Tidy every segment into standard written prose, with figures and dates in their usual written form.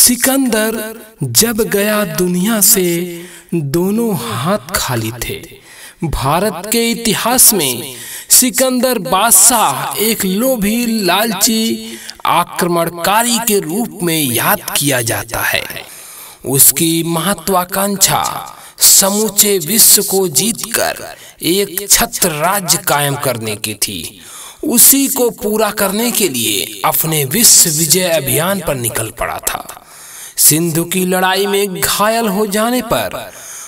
सिकंदर जब गया दुनिया से दोनों हाथ खाली थे। भारत के इतिहास में सिकंदर बादशाह एक लोभी, लालची, आक्रमणकारी के रूप में याद किया जाता है। उसकी महत्वाकांक्षा समूचे विश्व को जीतकर एक छत्र राज्य कायम करने की थी। उसी को पूरा करने के लिए अपने विश्व विजय अभियान पर निकल पड़ा था। सिंधु की लड़ाई में घायल हो जाने पर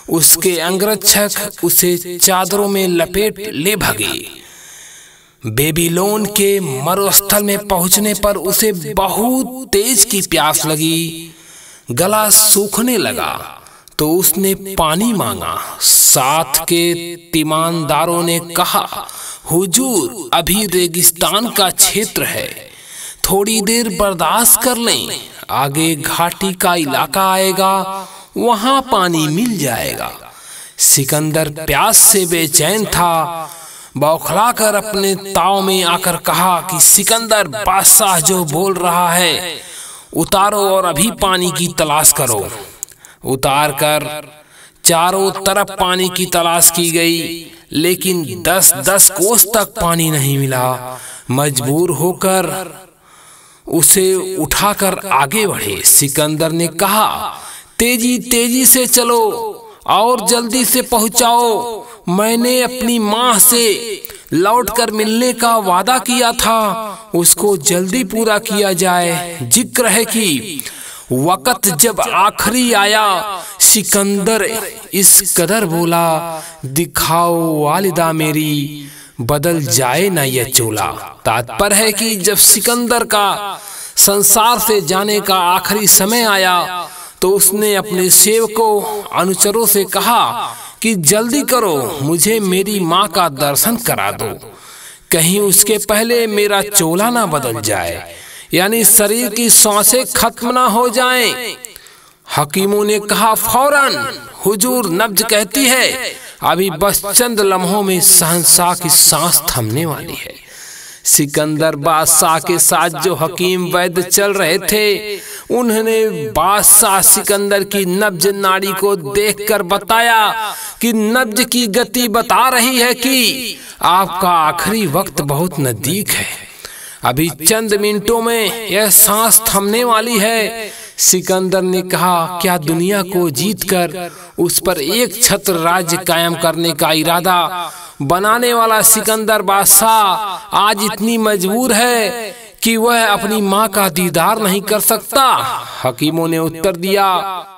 उसके अंगरक्षक उसे चादरों में लपेट ले भगे। बेबीलोन के मरुस्थल में पहुंचने पर उसे बहुत तेज की प्यास लगी। गला सूखने लगा तो उसने पानी मांगा। साथ के तीमानदारों ने कहा, हुजूर, अभी रेगिस्तान का क्षेत्र है, थोड़ी देर बर्दाश्त कर लें, आगे घाटी का इलाका आएगा, वहां पानी मिल जाएगा। सिकंदर प्यास से बेचैन था। बौखलाकर अपने ताव में आकर कहा कि सिकंदर बादशाह जो बोल रहा है, उतारो और अभी पानी की तलाश करो। उतार कर चारों तरफ पानी की तलाश की गई, लेकिन 10-10 कोस तक पानी नहीं मिला। मजबूर होकर उसे उठाकर आगे बढ़े। सिकंदर ने कहा, तेजी तेजी से चलो और जल्दी से पहुंचाओ। मैंने अपनी माँ से लौटकर मिलने का वादा किया था, उसको जल्दी पूरा किया जाए। जिक्र है कि वक़्त जब आखिरी आया, सिकंदर इस कदर बोला, दिखाओ वालिदा मेरी, बदल जाए ना यह चोला। तात्पर्य है कि जब सिकंदर का संसार से जाने का आखिरी समय आया तो उसने अपने सेवकों, अनुचरों से कहा कि जल्दी करो, मुझे मेरी माँ का दर्शन करा दो, कहीं उसके पहले मेरा चोला ना बदल जाए, यानी शरीर की सांसें खत्म ना हो जाएं। हकीमों ने कहा, फौरन, हुजूर, नब्ज कहती है, अभी बस चंद लम्हों में शहंशाह की सांस थमने वाली है। सिकंदर बादशाह के साथ जो हकीम वैद्य चल रहे थे, उन्होंने बादशाह सिकंदर की नब्ज नाड़ी को देखकर बताया कि नब्ज की गति बता रही है कि आपका आखिरी वक्त बहुत नजदीक है, अभी चंद मिनटों में यह सांस थमने वाली है। सिकंदर ने कहा, क्या दुनिया को जीतकर उस पर एक छत्र राज्य कायम करने का इरादा बनाने वाला सिकंदर बादशाह आज इतनी मजबूर है कि वह अपनी माँ का दीदार नहीं कर सकता? हकीमों ने उत्तर दिया,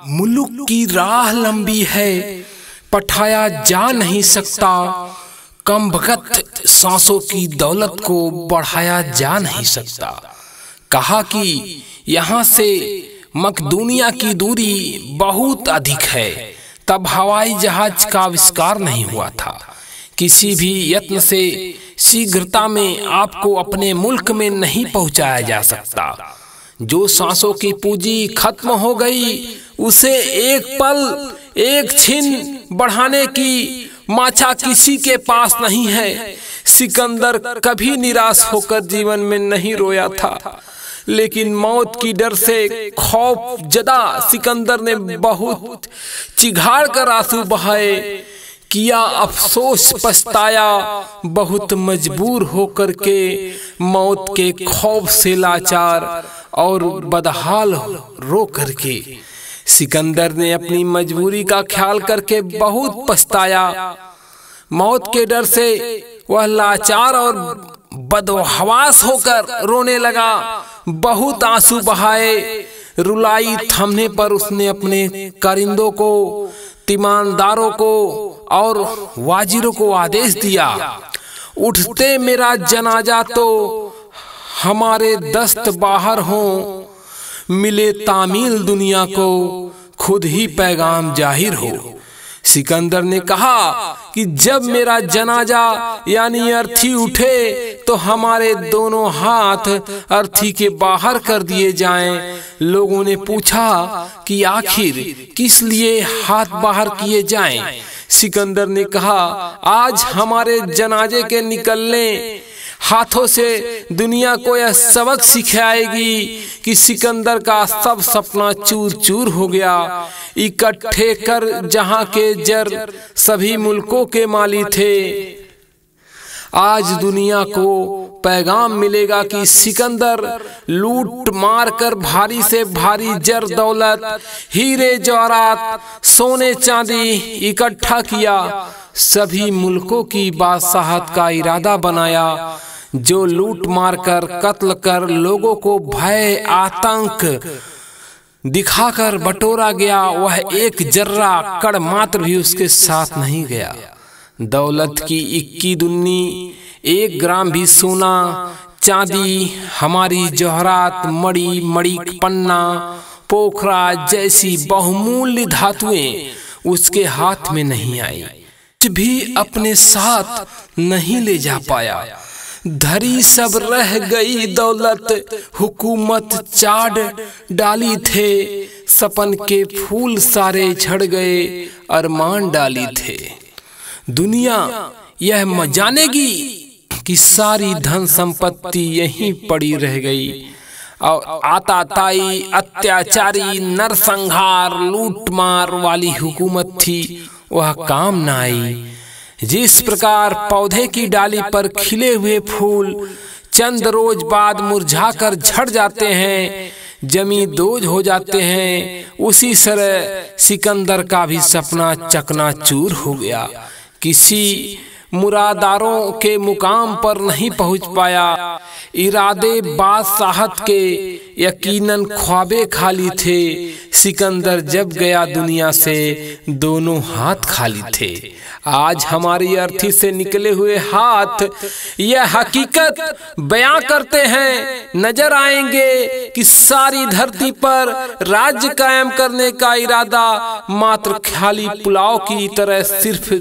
मुल्क की राह लंबी है, पठाया जा नहीं सकता, कम वक्त सांसों की दौलत को बढ़ाया जा नहीं सकता। कहा कि यहाँ से मकदूनिया की दूरी बहुत अधिक है, तब हवाई जहाज का आविष्कार नहीं हुआ था। किसी भी यत्न से शीघ्रता में आपको अपने मुल्क में नहीं पहुंचाया जा सकता। जो सांसों की पूंजी खत्म हो गई, उसे एक पल, एक छिन बढ़ाने की माछा किसी के पास नहीं है। सिकंदर कभी निराश होकर जीवन में नहीं रोया था, लेकिन मौत की डर से खौफ जदा सिकंदर ने बहुत चिघाड़ कर आंसू बहाए, किया अफसोस, पछताया, बहुत मजबूर होकर के मौत के खौफ से लाचार और बदहाल रो करके सिकंदर ने अपनी मजबूरी का ख्याल करके बहुत पछताया। मौत के डर से वह लाचार और बदहवास होकर रोने लगा, बहुत आंसू बहाए। रुलाई थमने पर उसने अपने कारिंदों को, तीमानदारों को और वाजिरों को आदेश दिया, उठते मेरा जनाजा तो हमारे दस्त बाहर हों, मिले तामील दुनिया को, खुद ही पैगाम जाहिर हो। सिकंदर ने कहा कि जब मेरा जनाजा यानी अर्थी उठे तो हमारे दोनों हाथ अर्थी के बाहर कर दिए जाएं। लोगों ने पूछा कि आखिर किस लिए हाथ बाहर किए जाएं? सिकंदर ने कहा, आज हमारे जनाजे के निकलने हाथों से दुनिया को यह सबक सिखाएगी कि सिकंदर का सब सपना चूर चूर हो गया। इकट्ठे कर जहां के जर सभी मुल्कों के माली थे। आज दुनिया को पैगाम मिलेगा कि सिकंदर लूट मार कर भारी से भारी जर दौलत, हीरे जवाहरात, सोने चांदी इकट्ठा किया। सभी मुल्कों की बादशाहत का इरादा बनाया। जो लूट मार कर कत्ल कर लोगों को भय आतंक दिखाकर बटोरा गया, वह एक जर्रा कड़ मात्र भी उसके साथ नहीं गया। दौलत की इक्की दुन्नी, 1 ग्राम भी सोना चांदी, हमारी जवाहरात, मणि मणिक पन्ना, पोखरा जैसी बहुमूल्य धातुएं उसके हाथ में नहीं आई। कुछ भी अपने साथ नहीं ले जा पाया। धरी सब रह गई दौलत, हुकूमत चाड़ डाली थे। सपन के फूल सारे झड़ गए, अरमान डाली थे। दुनिया यह जानेगी कि सारी धन संपत्ति यहीं पड़ी रह गई। और आताताई, अत्याचारी, नरसंहार, लूटमार वाली हुकूमत थी, वह काम न आई। जिस प्रकार पौधे की डाली पर खिले हुए फूल चंद रोज बाद मुरझाकर झड़ जाते हैं, जमी दोज हो जाते हैं, उसी तरह सिकंदर का भी सपना चकनाचूर हो गया। किसी मुरादारों के मुकाम पर नहीं पहुंच पाया। इरादे बादशाहत के यकीनन ख्वाबे खाली थे। सिकंदर जब गया दुनिया से, दोनों हाथ खाली थे। आज हमारी अर्थी से निकले हुए हाथ यह हकीकत बयां करते हैं। नजर आएंगे कि सारी धरती पर राज्य कायम करने का इरादा मात्र खाली पुलाव की तरह सिर्फ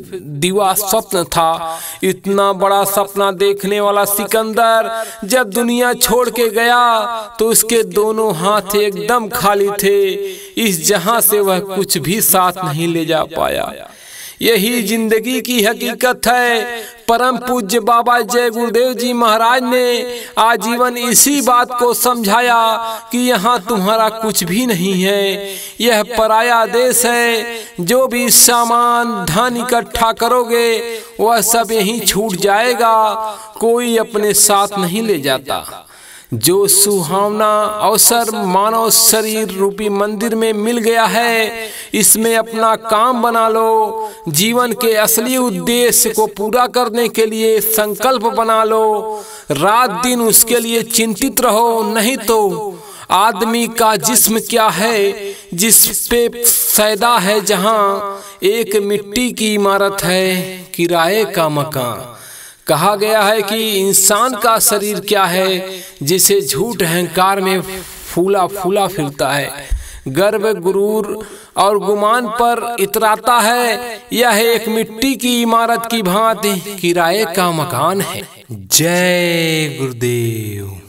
दीवा स्वप्न था। इतना बड़ा सपना देखने वाला सिकंदर जब दुनिया छोड़ के गया तो उसके दोनों हाथ एकदम खाली थे। इस जहां से वह कुछ भी साथ नहीं ले जा पाया। यही जिंदगी की हकीकत है। परम पूज्य बाबा जय गुरुदेव जी महाराज ने आजीवन इसी बात को समझाया कि यहाँ तुम्हारा कुछ भी नहीं है, यह पराया देश है। जो भी सामान धन इकट्ठा करोगे वह सब यहीं छूट जाएगा, कोई अपने साथ नहीं ले जाता। जो सुहावना अवसर मानव शरीर रूपी मंदिर में मिल गया है, इसमें अपना काम बना लो। जीवन के असली उद्देश्य को पूरा करने के लिए संकल्प बना लो। रात दिन उसके लिए चिंतित रहो, नहीं तो आदमी का जिस्म क्या है जिस पे सैदा है, जहां एक मिट्टी की इमारत है, किराए का मकान। कहा गया है कि इंसान का शरीर क्या है जिसे झूठ अहंकार में फूला फूला फिरता है, गर्व गुरूर और गुमान पर इतराता है। यह एक मिट्टी की इमारत की भांति किराए का मकान है। जय गुरुदेव।